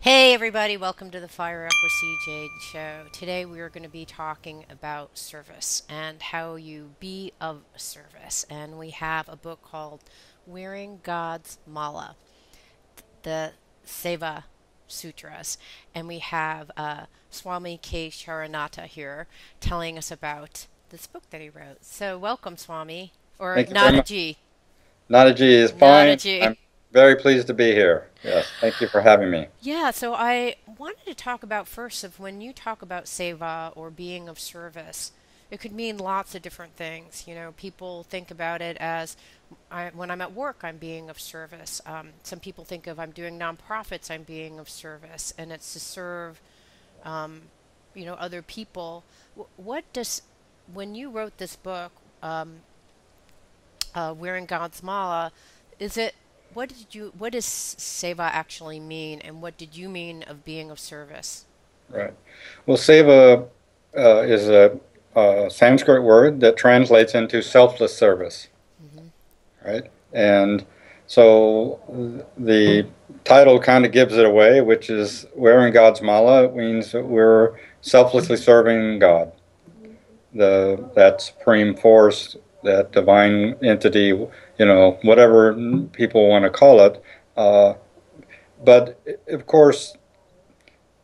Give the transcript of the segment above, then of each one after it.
Hey everybody, welcome to the Fire Up with CJ show. Today we are going to be talking about service and how you be of service. And we have a book called Wearing God's Mala, the Seva Sutras. And we have Swami Khecaranatha here telling us about this book that he wrote. So welcome, Swami. Or Thank you very not a much. G. Not a G is Not a fine. G. I'm very pleased to be here. Yes, thank you for having me. Yeah, so I wanted to talk about first of when you talk about seva or being of service, it could mean lots of different things. You know, people think about it as when I'm at work, I'm being of service. Some people think of I'm doing nonprofits, I'm being of service, and it's to serve, um, other people. What does, when you wrote this book, Wearing God's Mala, is it what does seva actually mean, and what did you mean of being of service? Right. Well, seva is a Sanskrit word that translates into selfless service, Hmm. right? And so the title kind of gives it away, which is wearing God's mala. It means that we're selflessly serving God, that supreme force, that divine entity, whatever people want to call it. Uh, but of course,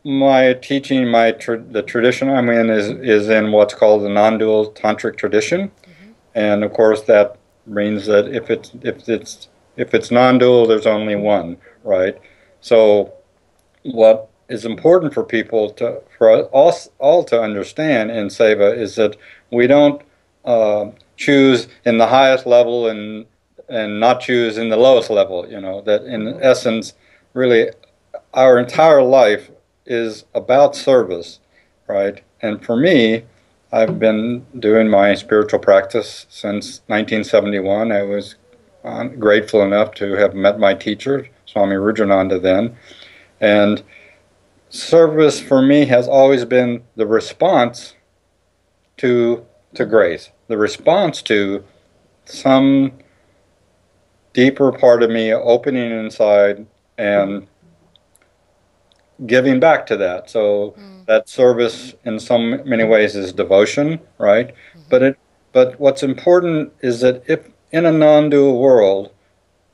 my teaching, the tradition I'm in is in what's called the non-dual tantric tradition, Hmm. and of course that means that if it's non-dual, there's only one, right? So what is important for people for us all to understand in seva is that we don't choose in the highest level and not choose in the lowest level. That in essence, really, our entire life is about service, right? And for me, I've been doing my spiritual practice since 1971. I was grateful enough to have met my teacher, Swami Khecaranatha, then. And service for me has always been the response to grace, the response to some deeper part of me opening inside and giving back to that. So Mm. that service in so many ways is devotion, right? Hmm. But what's important is that if in a non-dual world,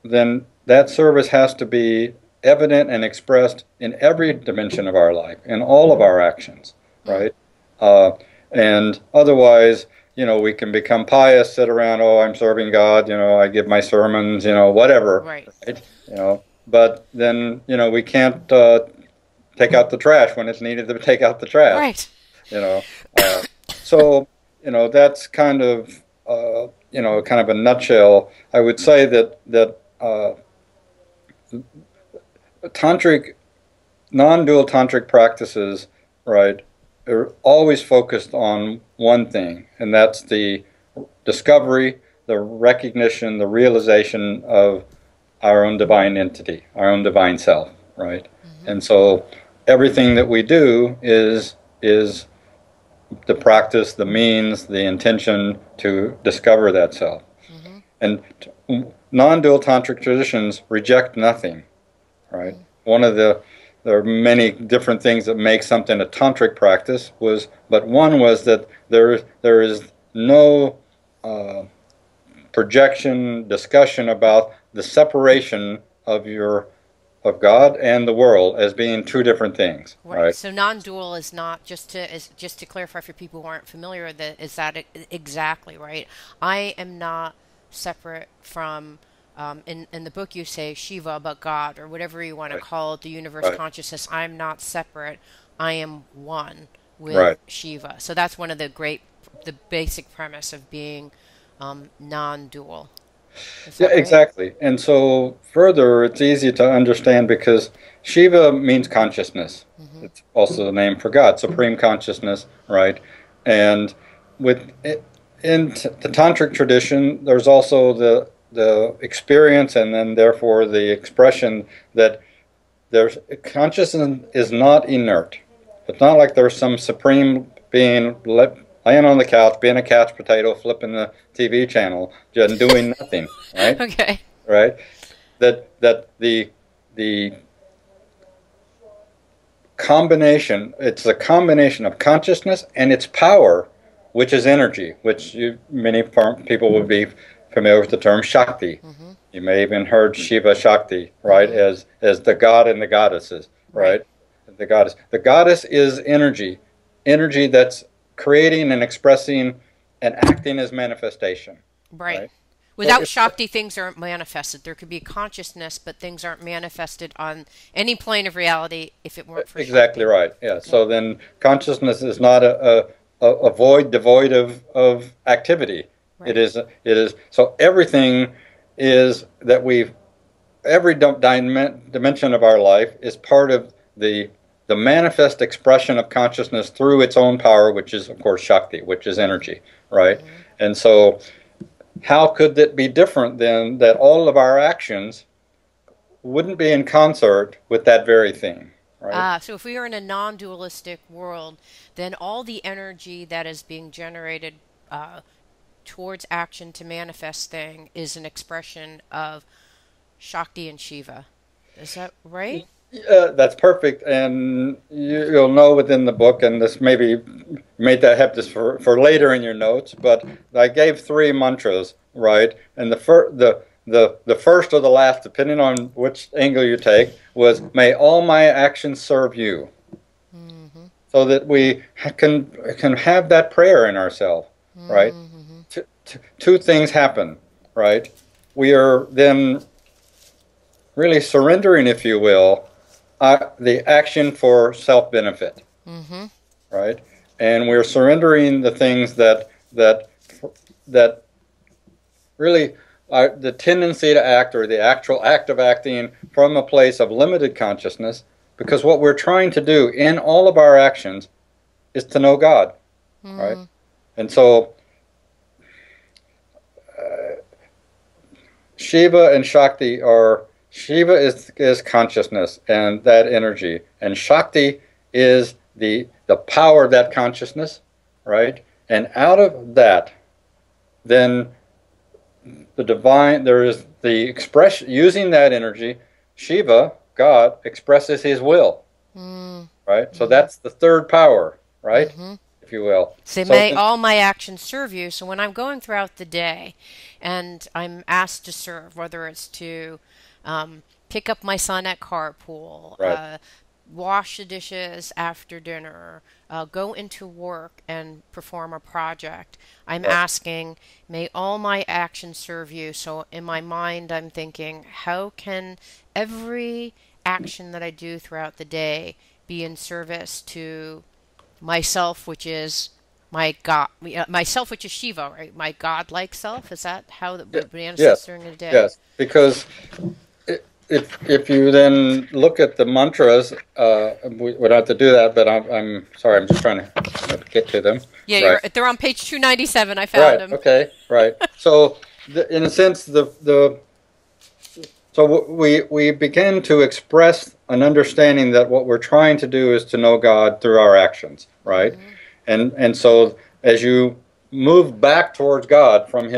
then that service has to be evident and expressed in every dimension of our life, in all of our actions, Mm. right? Uh, and otherwise, we can become pious, sit around, oh, I'm serving God, I give my sermons, whatever, Right. right? But then, we can't take out the trash when it's needed to take out the trash, Right. you know. Uh, so, that's kind of a nutshell. I would say that tantric, non-dual tantric practices, right, are always focused on one thing, and that's the discovery, the recognition, the realization of our own divine entity, our own divine self, right? Hmm. And so everything that we do is the practice, the means, the intention to discover that self. Hmm. And non-dual tantric traditions reject nothing, right? Hmm. One of there are many different things that make something a tantric practice but one was that there is no uh, projection, discussion about the separation of God and the world as being two different things, Right. right? So non-dual is not just to clarify for people who aren't familiar with it, is that exactly right? I am not separate from in the book you say Shiva, but God, or whatever you want to Right, call it, the universe right, consciousness. I'm not separate. I am one with right. Shiva. So that's one of the basic premise of being non-dual. Is Yeah, that right? exactly. And so further, it's easy to understand because Shiva means consciousness. Mm-hmm. It's also the name for God, supreme consciousness, right? And with the tantric tradition, there's also the experience and then therefore the expression that there's consciousness is not inert. It's not like there's some supreme being laying on the couch, being a couch potato, flipping the TV channel, just doing nothing, right? Okay. Right? That the combination. It's a combination of consciousness and its power, which is energy, which many people would be familiar with the term Shakti. Mm-hmm. You may even heard Shiva Shakti, right, as the god and the goddesses, right? The goddess. The goddess is energy, energy that's creating and expressing and acting as manifestation. Right. Right. Without Shakti, things aren't manifested. There could be consciousness, but things aren't manifested on any plane of reality if it weren't for exactly Shakti. right. Yeah. So then consciousness is not a void devoid of activity. Right. It is. So everything is that every dimension of our life is part of the manifest expression of consciousness through its own power, which is, of course, Shakti, which is energy, right? Mm-hmm. And so how could it be different than that all of our actions wouldn't be in concert with that very thing, right? So if we are in a non-dualistic world, then all the energy that is being generated towards action to manifest thing is an expression of Shakti and Shiva. Is that right? That's perfect, and you'll know within the book, and this maybe made that have this for later in your notes. But I gave 3 mantras, right? And the first or the last, depending on which angle you take, was "May all my actions serve you," so that we can have that prayer in ourselves, right? Two things happen, right? We are then really surrendering, if you will, the action for self-benefit, right? And we're surrendering the things that really are the tendency to act, or the actual act of acting from a place of limited consciousness, because what we're trying to do in all of our actions is to know God, right? And so Shiva and Shakti are... Shiva is consciousness and that energy, and Shakti is the power of that consciousness, right? And out of that, then the divine, there is the expression, using that energy, Shiva, God, expresses his will, right? So that's the third power, right? If you will. Say, may all my actions serve you. So when I'm going throughout the day and I'm asked to serve, whether it's to pick up my son at carpool, wash the dishes after dinner, go into work and perform a project, I'm asking, may all my actions serve you. So in my mind, I'm thinking, how can every action that I do throughout the day be in service to myself, which is my God, myself, which is Shiva, right? My God-like self. Is that how that manifests during the day? Yes, because if you then look at the mantras, we don't have to do that, but I'm sorry, I'm just trying to get to them. Yeah, they're on page 297. I found them. Okay, right. So in a sense, so we begin to express an understanding that what we're trying to do is to know God through our actions, right? And so as you move back towards God from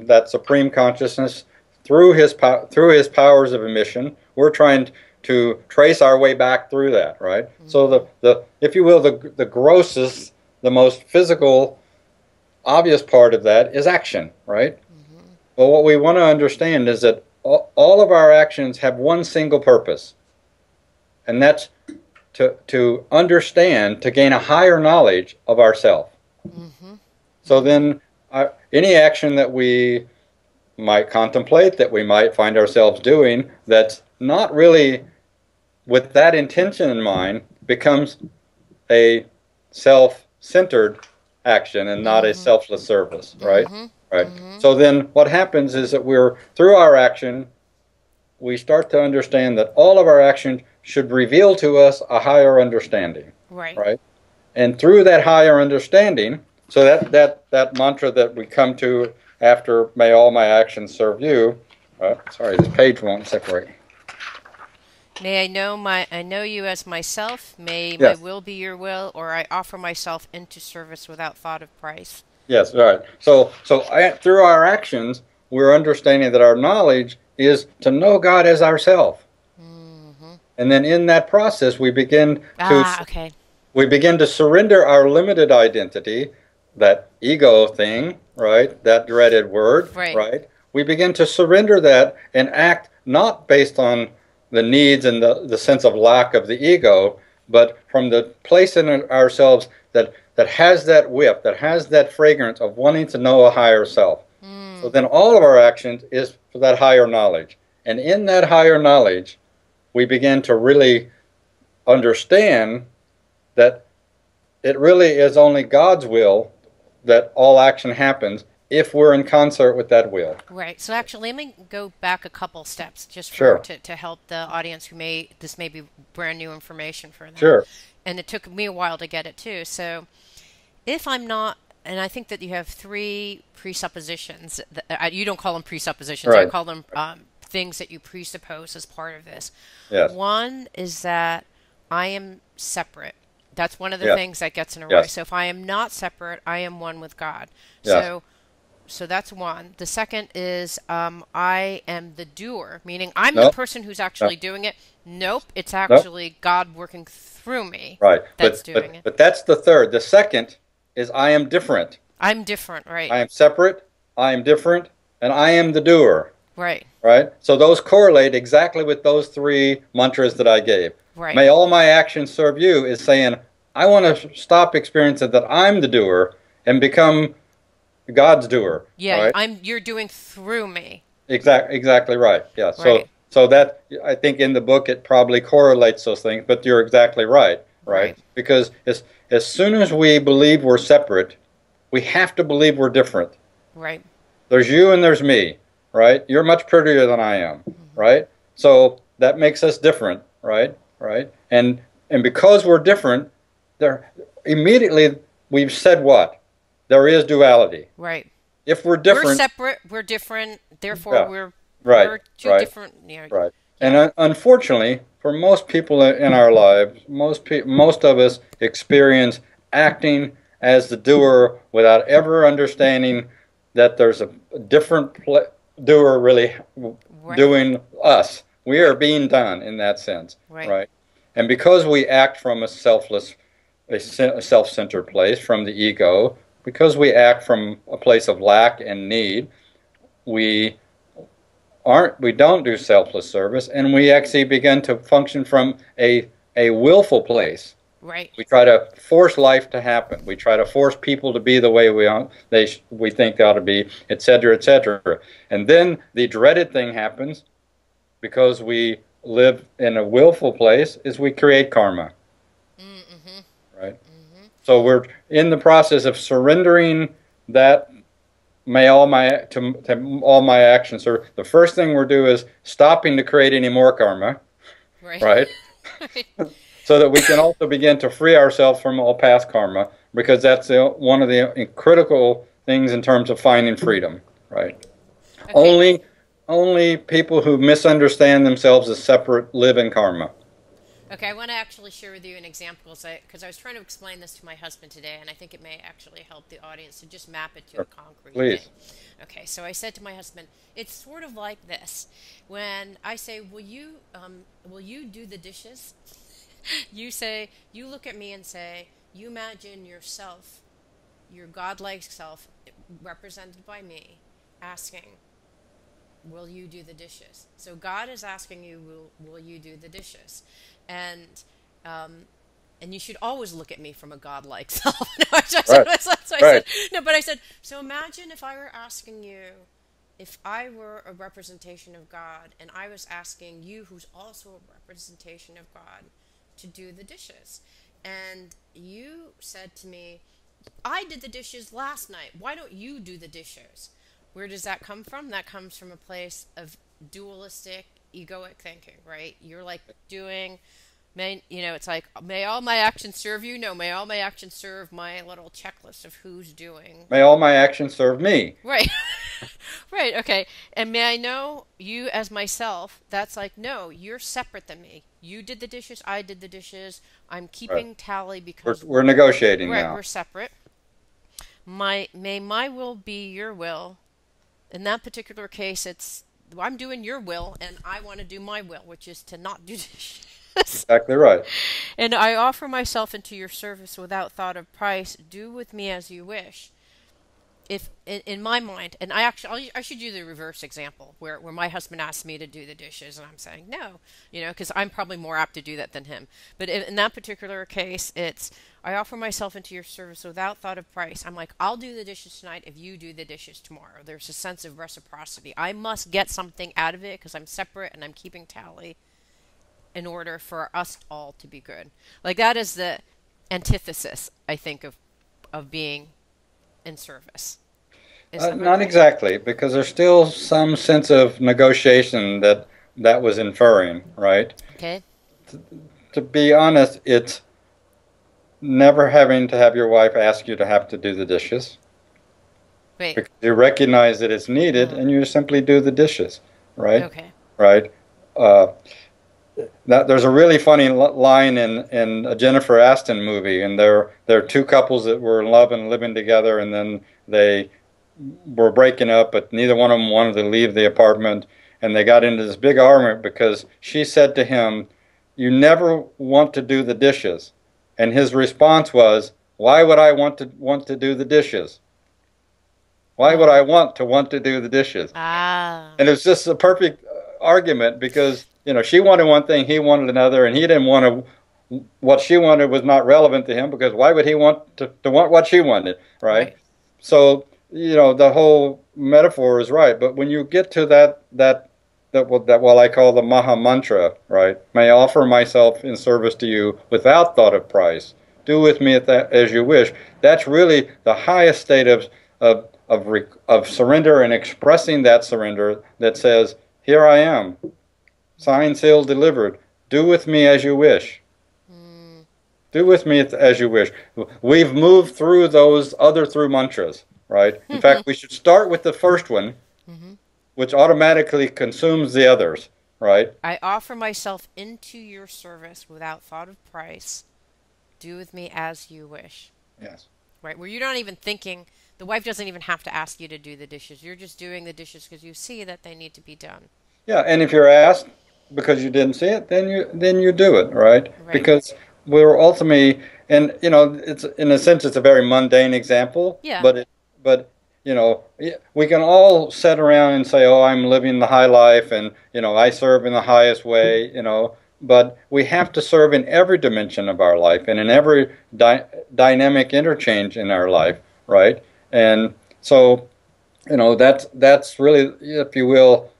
that supreme consciousness through his powers of emission, we're trying to trace our way back through that, right? So the if you will, the grossest, the most physical, obvious part of that is action, right? Well, what we want to understand is that all of our actions have one single purpose, and that's to understand, to gain a higher knowledge of ourself. So then any action that we might contemplate, that we might find ourselves doing, that's not really with that intention in mind, becomes a self-centered action and not a selfless service, right? Right. So then what happens is that through our action, we start to understand that all of our actions should reveal to us a higher understanding. Right. And through that higher understanding, so that mantra that we come to after "may all my actions serve you," sorry, this page won't separate. May I know you as myself. May my will be your will, or I offer myself into service without thought of price. Yes, right. So through our actions, we're understanding that our knowledge is to know God as ourself. And then in that process, Ah, okay. we begin to surrender our limited identity, that ego thing, right? That dreaded word, Right. right? We begin to surrender that and act not based on the needs and the sense of lack of the ego, but from the place in ourselves that has that whiff, that has that fragrance of wanting to know a higher self. So Mm. then all of our actions is for that higher knowledge. And in that higher knowledge, we begin to really understand that it really is only God's will that all action happens if we're in concert with that will. Right. So actually, let me go back a couple steps just for Sure, to help the audience who this may be brand new information for them. sure, And it took me a while to get it too. So if I'm not, and I think that you have three presuppositions. You don't call them presuppositions. I right, call them things that you presuppose as part of this. yes, One is that I am separate. That's one of the yes, things that gets in a way. yes, So if I am not separate, I am one with God. yes. So that's one. The second is I am the doer, meaning I'm the No, person who's no, actually doing it. Nope, it's no, actually God working through me right. that's doing it. But that's the third. The second is I am different. I'm different, right? I am separate, I am different, and I am the doer. Right, Right? So those correlate exactly with those three mantras that I gave. right. May all my actions serve you is saying, I want to stop experiencing that I'm the doer and become God's doer. Yeah, Right? you're doing through me. Exactly right. Yeah. Right, So that I think in the book it probably correlates those things, but you're exactly right. Right? right, Because as soon as we believe we're separate, we have to believe we're different. right. There's you and there's me, right? You're much prettier than I am, Hmm. right? So that makes us different, right? Right? And because we're different, there immediately we've said what? There is duality. Right. If we're We're different, separate, we're different, therefore yeah, right, we're two right, different, right. And yeah. unfortunately, for most people in our lives, most of us experience acting as the doer without ever understanding that there's a different doer really Right, doing us. We are right, being done in that sense, right, right? And because we act from a self-centered place, from the ego, because we act from a place of lack and need, we we don't do selfless service, and we actually begin to function from a willful place. right. We try to force life to happen. We try to force people to be the way we think they ought to be, etc., etc. And then the dreaded thing happens because we live in a willful place: is we create karma, Mm-hmm. right? Mm-hmm. So we're in the process of surrendering that. May all to all my actions. So the first thing we'll do is stopping to create any more karma, Right. right? Right. So that we can also begin to free ourselves from all past karma, because that's one of the critical things in terms of finding freedom, right? Okay. Only people who misunderstand themselves as separate live in karma. Okay, I want to actually share with you an example because I was trying to explain this to my husband today, and I think it may actually help the audience to just map it to a Sure. concrete thing. Please. Okay, so I said to my husband, it's sort of like this. When I say, will you do the dishes? You look at me and say, you imagine yourself, your godlike self, represented by me, asking, will you do the dishes? So God is asking you, will you do the dishes? And um, and you should always look at me from a godlike self. No, Right. so I Right. said, no, but I said, so imagine if I were asking you, if I were a representation of God, and I was asking you, who's also a representation of God, to do the dishes. And you said to me, I did the dishes last night. Why don't you do the dishes? Where does that come from? That comes from a place of dualistic, egoic thinking, right? You're like doing, it's like, may all my actions serve you? No, may all my actions serve my little checklist of who's doing. May all my actions serve me. Right. Right, okay. And may I know you as myself? That's like, no, you're separate than me. You did the dishes, I did the dishes. I'm Right. keeping tally because We're negotiating right, now. we're separate. May my will be your will. In that particular case, I'm doing your will, and I want to do my will, which is to not do dishes. Exactly right. And I offer myself into your service without thought of price. Do with me as you wish. If in my mind, and I should do the reverse example where my husband asks me to do the dishes and I'm saying no, because I'm probably more apt to do that than him. But in that particular case, it's I offer myself into your service without thought of price. I'm like, I'll do the dishes tonight if you do the dishes tomorrow. There's a sense of reciprocity. I must get something out of it because I'm separate and I'm keeping tally in order for us all to be good. Like that is the antithesis, I think, of being in service. Is that Not right? exactly, because there's still some sense of negotiation that was inferring, right? Okay. To be honest, it's never having to have your wife ask you to have to do the dishes, Wait. because you recognize that it's needed Uh, and you simply do the dishes, right? okay. Right? Uh, there's a really funny line in a Jennifer Aston movie, and there are two couples that were in love and living together, and then they were breaking up, but neither one of them wanted to leave the apartment, and they got into this big argument because she said to him, "You never want to do the dishes," and his response was, "Why would I want to do the dishes? Why would I Mm. want to do the dishes?" Ah. And it's just a perfect argument because she wanted one thing, he wanted another, and he didn't want to. What she wanted was not relevant to him because why would he want to want what she wanted, right? Right. So the whole metaphor is right, but when you get to what I call the Maha Mantra, right? May I offer myself in service to you without thought of price. Do with me as you wish. That's really the highest state of surrender and expressing that surrender that says, "Here I am, signed, sealed, delivered. Do with me as you wish. Mm. Do with me as you wish." We've moved through those other through mantras, right? In fact, we should start with the first one, hmm which automatically consumes the others, right? I offer myself into your service without thought of price. Do with me as you wish. Yes. Right. Where you're not even thinking, the wife doesn't even have to ask you to do the dishes. You're just doing the dishes because you see that they need to be done. Yeah, and if you're asked because you didn't see it, then you do it, right? Right. Because we're ultimately, and it's in a sense it's a very mundane example, Yeah. but we can all sit around and say, "Oh, I'm living the high life, and I serve in the highest way," but we have to serve in every dimension of our life and in every dynamic interchange in our life, right? And so, that's really, if you will,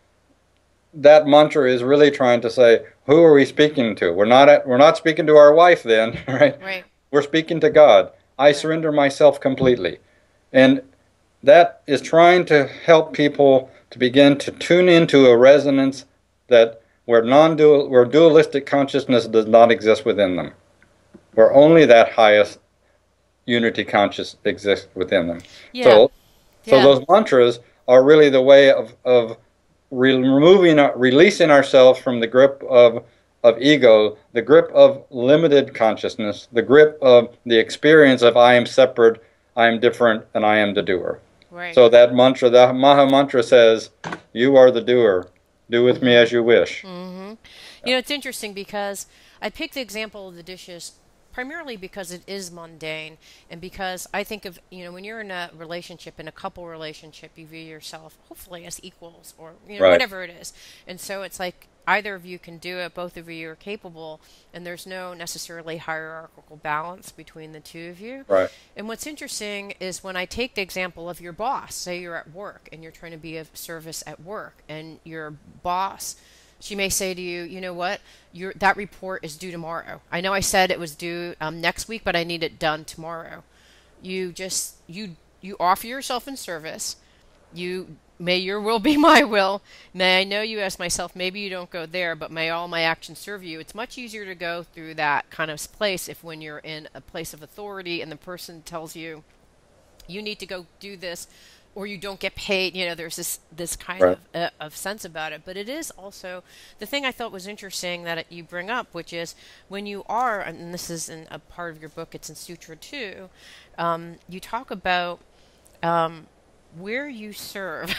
that mantra is really trying to say, who are we speaking to? We're not speaking to our wife then, right? Right. We're speaking to God. I Right. surrender myself completely. And that is trying to help people to begin to tune into a resonance that where dualistic consciousness does not exist within them. Where only that highest unity conscious exists within them. Yeah. So Yeah. those mantras are really the way of releasing ourselves from the grip of ego, the grip of limited consciousness, the grip of the experience of I am separate, I am different, and I am the doer. Right. So that mantra, the Maha Mantra says, "You are the doer. Do with me Mm-hmm. as you wish." Mm-hmm. Yeah. It's interesting because I picked the example of the dishes primarily because it is mundane and because I think of, when you're in a relationship, in a couple relationship, you view yourself hopefully as equals or, Right. whatever it is. And so it's like either of you can do it, both of you are capable, and there's no necessarily hierarchical balance between the two of you. Right. And what's interesting is when I take the example of your boss, say you're at work and you're trying to be of service at work, and your boss, she may say to you, you know what, that report is due tomorrow. I know I said it was due next week, but I need it done tomorrow. You offer yourself in service. May your will be my will. May I know you as myself. Maybe you don't go there, but may all my actions serve you. It's much easier to go through that kind of place if when you're in a place of authority and the person tells you, you need to go do this or you don't get paid. There's this kind Right. of sense about it. But it is also the thing I thought was interesting that you bring up, which is when you are, and this is in a part of your book, it's in Sutra 2, you talk about where you serve.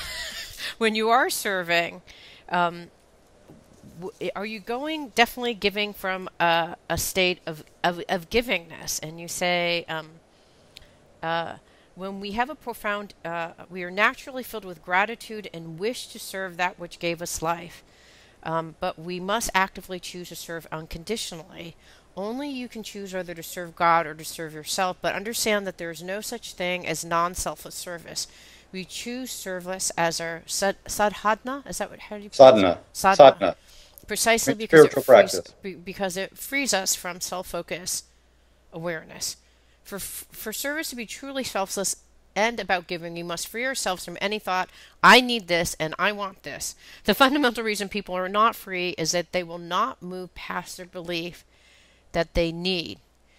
When you are serving, are you going definitely giving from a state of givingness? And you say, when we have a profound, we are naturally filled with gratitude and wish to serve that which gave us life. But we must actively choose to serve unconditionally. Only you can choose whether to serve God or to serve yourself, but understand that there is no such thing as non-selfless service. We choose service as our sadhana. Is that what? How do you pronounce it? Sadhana. Precisely because it frees us from self-focus awareness. For service to be truly selfless and about giving, you must free ourselves from any thought, I need this and I want this. The fundamental reason people are not free is that they will not move past their belief that they need.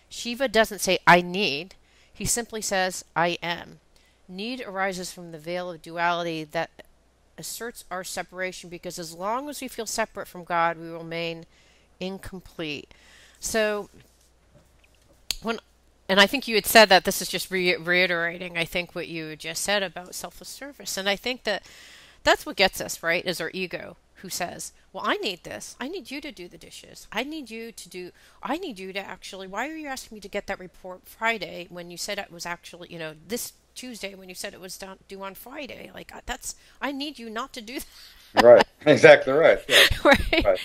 Shiva doesn't say, I need. He simply says, I am. Need arises from the veil of duality that asserts our separation, because as long as we feel separate from God, we remain incomplete. So, and I think you had said that this is just reiterating, I think, what you just said about selfless service. And I think that that's what gets us, right, is our ego, who says, well, I need this. I need you to do the dishes. I need you to actually, why are you asking me to get that report Friday when you said it was actually, this Tuesday when you said it was due on Friday? Like, I need you not to do that. Right. Exactly right. Yeah. Right.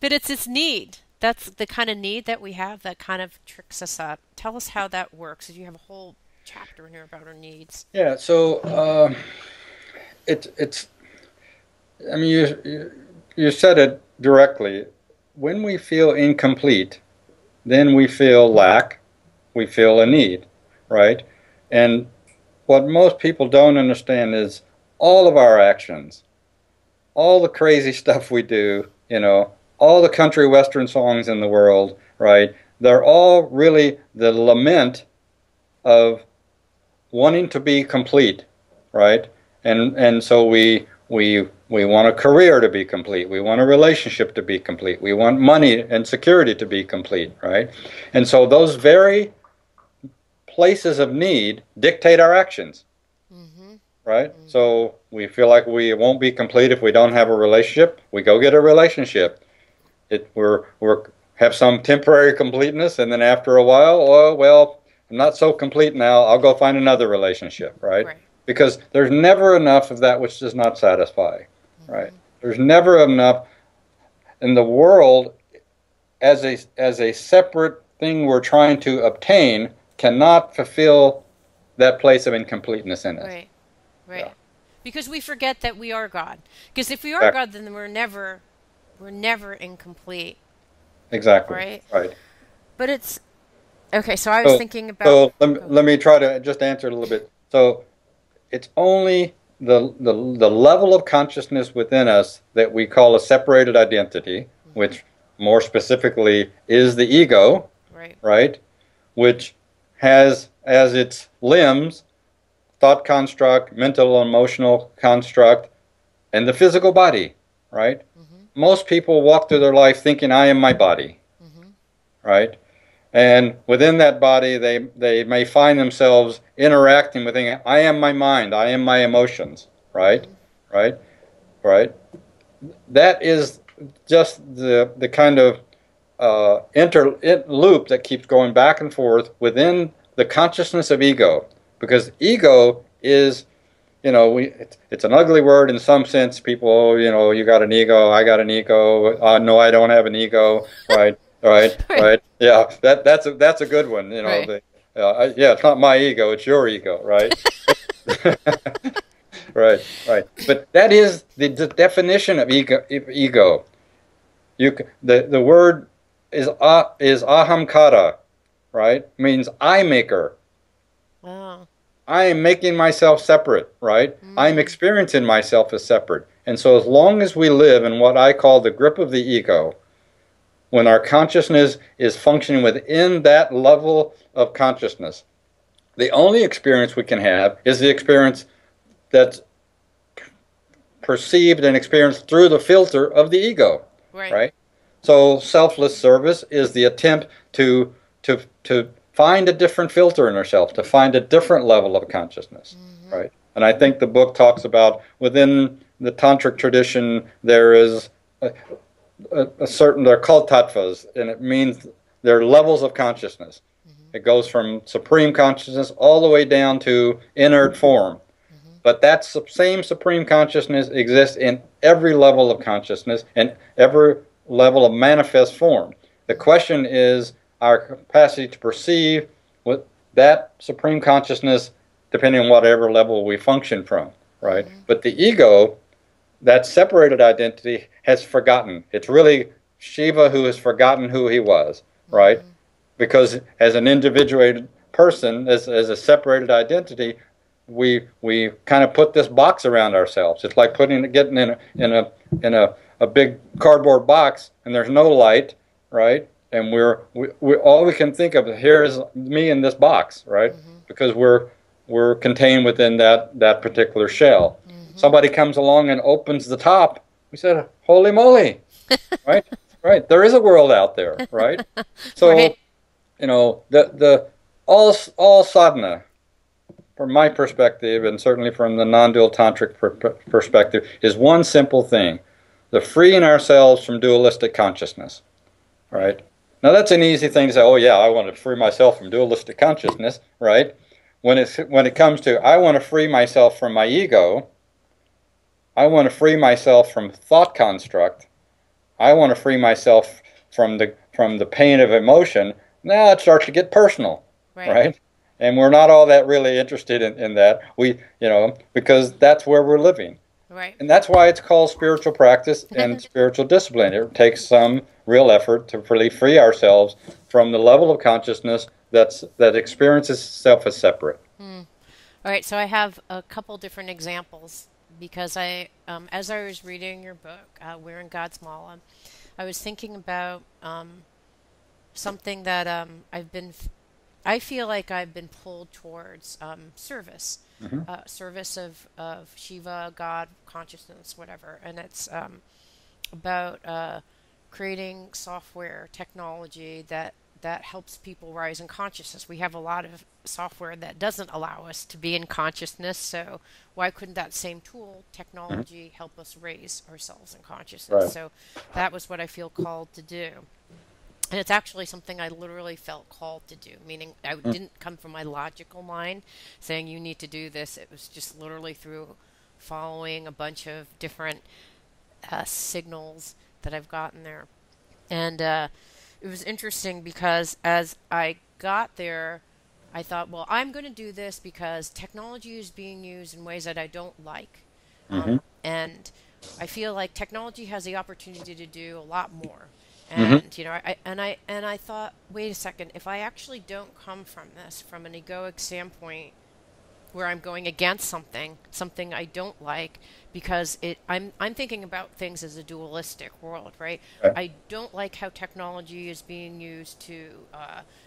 But it's this need. That's the kind of need that we have that kind of tricks us up. Tell us how that works. You have a whole chapter in here about our needs. Yeah. So it's. I mean, you said it directly. When we feel incomplete, then we feel lack. We feel a need, right? And what most people don't understand is all of our actions, all the crazy stuff we do, all the country western songs in the world, right? They're all really the lament of wanting to be complete, right? And so we want a career to be complete. We want a relationship to be complete. We want money and security to be complete, right? And so those very places of need dictate our actions, right? So we feel like we won't be complete if we don't have a relationship. We go get a relationship. We're have some temporary completeness, and then after a while, oh, well, I'm not so complete now. I'll go find another relationship, right? Because there's never enough of that which does not satisfy, right? There's never enough in the world as a separate thing we're trying to obtain cannot fulfill that place of incompleteness in us. Right. Yeah. Because we forget that we are God. Because if we are God, then we're never incomplete. Exactly. Right. But it's okay. So I was thinking about. So let me try to just answer it a little bit. So it's only the level of consciousness within us that we call a separated identity, which more specifically is the ego, right? Which has as its limbs thought construct, mental and emotional construct, and the physical body, right? Most people walk through their life thinking, I am my body, right? And within that body, they may find themselves interacting with things. I am my mind, I am my emotions, right? Right? That is just the kind of loop that keeps going back and forth within the consciousness of ego. Because ego is, it's an ugly word in some sense. People, you got an ego, I got an ego. No, I don't have an ego. Right. Yeah, that's a good one. Yeah, it's not my ego, it's your ego. Right. Right. But that is the definition of ego. The word is ahamkara, right? Means I maker. Wow. I am making myself separate, right? I'm experiencing myself as separate. And so as long as we live in what I call the grip of the ego, when our consciousness is functioning within that level of consciousness, the only experience we can have is the experience that's perceived and experienced through the filter of the ego, right? So selfless service is the attempt to find a different filter in ourselves, to find a different level of consciousness, right? And I think the book talks about within the Tantric tradition, there is a certain, they're called tattvas, and it means they're levels of consciousness. Mm-hmm. It goes from supreme consciousness all the way down to inert form. Mm-hmm. But that same supreme consciousness exists in every level of consciousness and every level of manifest form. The question is our capacity to perceive what that supreme consciousness, depending on whatever level we function from, right? Mm-hmm. But the ego, that separated identity, has forgotten. It's really Shiva who has forgotten who he was, right? Mm-hmm. Because as an individuated person, as a separated identity, we kind of put this box around ourselves. It's like getting in a big cardboard box, and there's no light, right? And we all we can think of here is me in this box, right? Mm-hmm. Because we're contained within that particular shell. Mm-hmm. Somebody comes along and opens the top. We said, "Holy moly!" Right? Right. There is a world out there, right? So, Right. you know, the all sadhana, from my perspective, and certainly from the non-dual tantric perspective, is one simple thing: the freeing ourselves from dualistic consciousness. Right? Now that's an easy thing to say. Oh yeah, I want to free myself from dualistic consciousness, right? When it comes to I want to free myself from my ego, I want to free myself from thought construct, I want to free myself from the pain of emotion. Now it starts to get personal, Right. right? And we're not all that really interested in that. Because that's where we're living. Right. And that's why it's called spiritual practice and spiritual discipline. It takes some real effort to really free ourselves from the level of consciousness that experiences itself as separate. Mm. All right. So I have a couple different examples because as I was reading your book, Wearing God's Mala, I was thinking about something that I feel like I've been pulled towards service. Mm-hmm. Service of Shiva, God, consciousness, whatever. And it's about creating software technology that helps people rise in consciousness. We have a lot of software that doesn't allow us to be in consciousness, so why couldn't that same tool, technology, help us raise ourselves in consciousness? Right. So that was what I feel called to do. And it's actually something I literally felt called to do, meaning I didn't come from my logical mind saying you need to do this. It was just literally through following a bunch of different signals that I've gotten there. And it was interesting because as I got there, I thought, well, I'm going to do this because technology is being used in ways that I don't like. Mm-hmm. And I feel like technology has the opportunity to do a lot more. Mm-hmm. And I thought, wait a second, if I actually don't come from this, from an egoic standpoint, where I'm going against something I don't like, because I'm thinking about things as a dualistic world, right? Right. I don't like how technology is being used to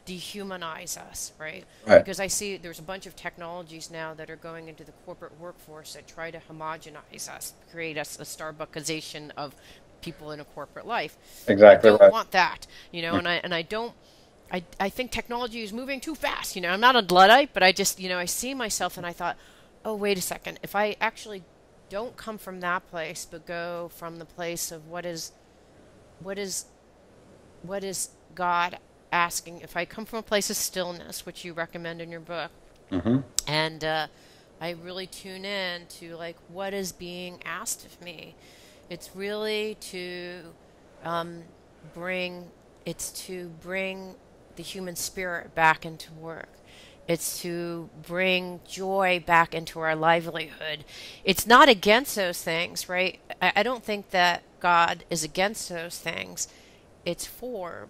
dehumanize us, right? Right. Because I see there's a bunch of technologies now that are going into the corporate workforce that try to homogenize us, create us a Starbuckization of people in a corporate life. Exactly I don't right. want that, and I don't. I think technology is moving too fast. I'm not a Luddite, but I just, I see myself and I thought, oh, wait a second. If I actually don't come from that place, but go from the place of what is God asking, if I come from a place of stillness, which you recommend in your book, Mm-hmm. and I really tune in to like what is being asked of me, it's really to bring the human spirit back into work. It's to bring joy back into our livelihood. It's not against those things, right? I don't think that God is against those things. It's for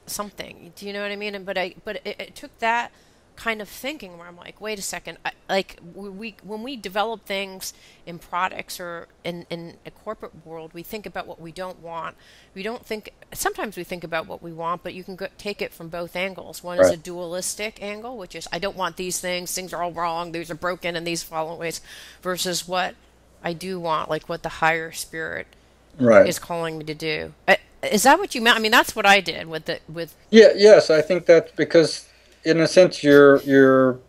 something. Do you know what I mean? But it took that kind of thinking where I'm like, wait a second. When we develop things in products or in a corporate world, we think about what we don't want. Sometimes we think about what we want, but you can take it from both angles. One is a dualistic angle, which is I don't want these things are all wrong, these are broken and these fall in ways, versus what I do want, like what the higher spirit is calling me to do. Is that what you meant? I mean, that's what I did with. Yeah, yes, I think that's because in a sense you're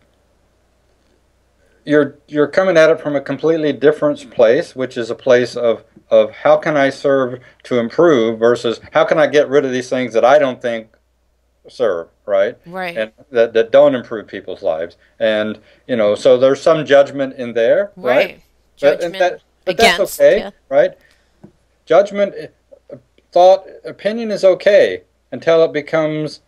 you're coming at it from a completely different place, which is a place of how can I serve to improve versus how can I get rid of these things that I don't think serve, right? Right. And that don't improve people's lives. And so there's some judgment in there, right? Right. But and Judgment that but that's against, okay, yeah. right? Judgment, thought, opinion is okay until it becomes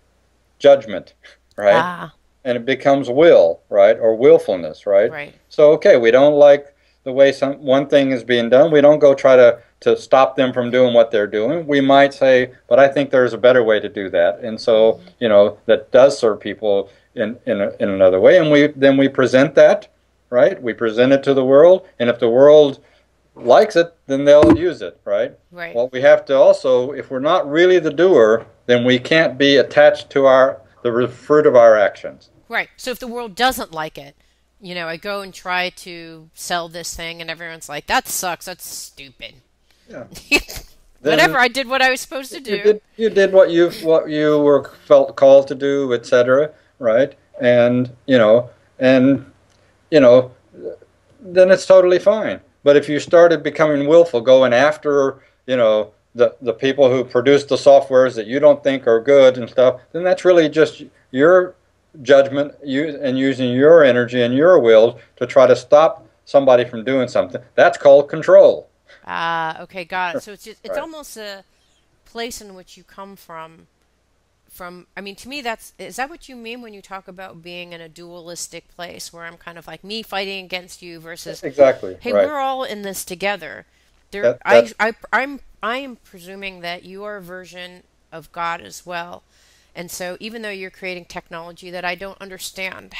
judgment, right? Ah, And it becomes will, right? Or willfulness, right? right. So, okay, we don't like the way one thing is being done. We don't go try to stop them from doing what they're doing. We might say, but I think there's a better way to do that. And so, Hmm. that does serve people in another way. And we present that, right? We present it to the world. And if the world likes it, then they'll use it, right? Right. Well, we have to also, if we're not really the doer, then we can't be attached to the fruit of our actions. Right. So if the world doesn't like it, I go and try to sell this thing and everyone's like, that sucks. That's stupid. Yeah. Whatever. Then I did what I was supposed to you do. did what you were felt called to do, etc. Right? And and you know, then it's totally fine. But if you started becoming willful, going after the people who produce the softwares that you don't think are good and stuff, then that's really just your judgment, and using your energy and your will to try to stop somebody from doing something. That's called control. Ah, okay, got it. So it's Right. almost a place in which you come from. I mean, to me, is that what you mean when you talk about being in a dualistic place where I'm kind of like me fighting against you versus, Exactly. hey, Right. we're all in this together. There, That's I am presuming that you are a version of God as well. And so even though you're creating technology that I don't understand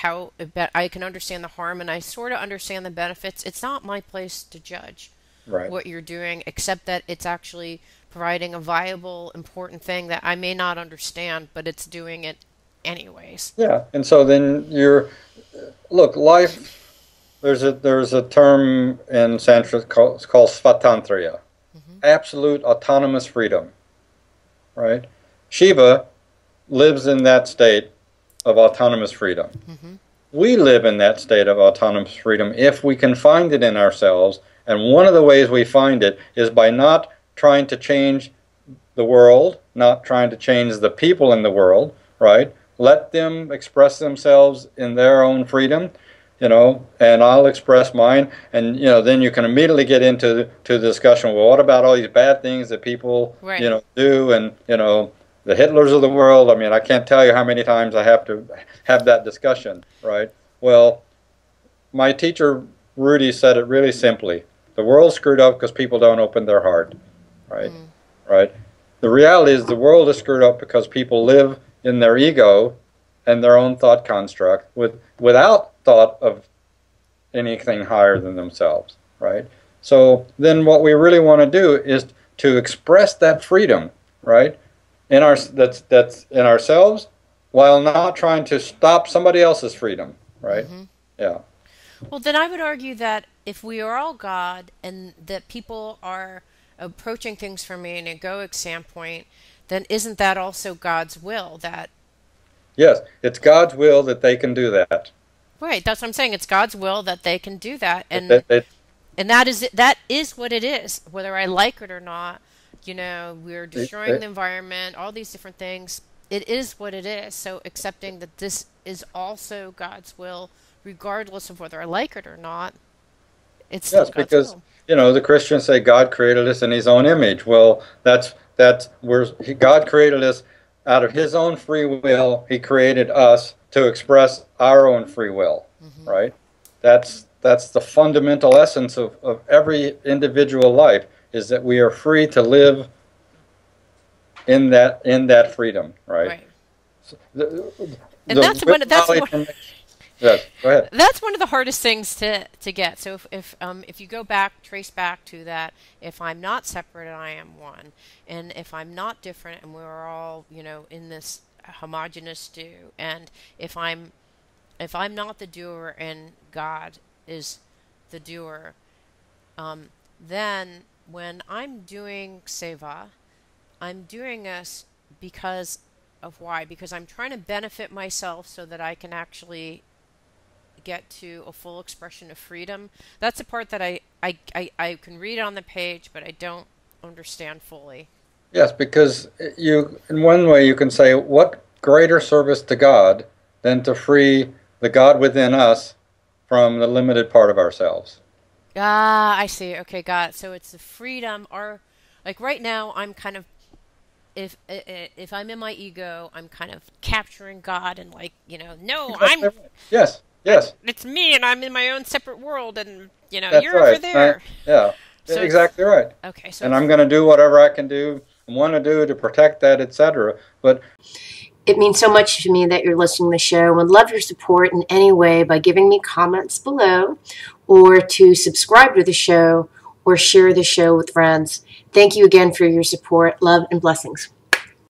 but I can understand the harm and I sort of understand the benefits, it's not my place to judge right. what you're doing, except that it's actually providing a viable, important thing that I may not understand, but it's doing it anyways. Yeah. And so then look, life. There's a term in Sanskrit called Svatantriya, Hmm. absolute autonomous freedom. Right. Shiva lives in that state of autonomous freedom. Hmm. We live in that state of autonomous freedom if we can find it in ourselves. And one of the ways we find it is by not trying to change the world, not trying to change the people in the world, right? Let them express themselves in their own freedom, and I'll express mine. And, then you can immediately get to the discussion, well, what about all these bad things that people, Right. do, and, the Hitlers of the world? I mean, I can't tell you how many times I have to have that discussion, right? Well, my teacher, Rudy, said it really simply. The world's screwed up because people don't open their heart, right? Mm. Right? The reality is the world is screwed up because people live in their ego and their own thought construct without thought of anything higher than themselves, right? So then what we really want to do is to express that freedom, right? That's in ourselves while not trying to stop somebody else's freedom, right? Hmm. Yeah. Well, then I would argue that if we are all God and that people are approaching things from an egoic standpoint, then isn't that also God's will? Yes, it's God's will that they can do that. Right, that's what I'm saying. It's God's will that they can do that, That, and that, that, and that is it. That is what it is, whether I like it or not. We're destroying that- the environment, all these different things. It is what it is. So accepting that this is also God's will, regardless of whether I like it or not, it's still yes, God's because will. the Christians say God created us in His own image. Well, that's where God created us out of His own free will. He created us to express our own free will, Hmm. right? That's the fundamental essence of every individual life, is that we are free to live in that freedom, right? Right. So the And real knowledge from yes, go ahead. that's one of the hardest things to get. So if you trace back to that, if I'm not separate and I am one, and if I'm not different and we're all in this homogeneous stew, and if I'm not the doer and God is the doer, then when I'm doing seva, I'm doing this because of why? Because I'm trying to benefit myself so that I can actually get to a full expression of freedom. That's the part that I can read on the page, but I don't understand fully. Yes, because in one way, you can say, what greater service to God than to free the God within us from the limited part of ourselves? Ah, I see. Okay, got it. So it's the freedom, or like right now, I'm kind of if I'm in my ego, I'm kind of capturing God and like, no, Exactly right. Yes, yes, it's me and I'm in my own separate world and that's you're over right. there. Yeah, So it's exactly right. okay, so And it's I'm going to do whatever I can do and want to do to protect that, etc. But it means so much to me that you're listening to the show and would love your support in any way by giving me comments below or to subscribe to the show or share the show with friends. Thank you again for your support. Love and blessings.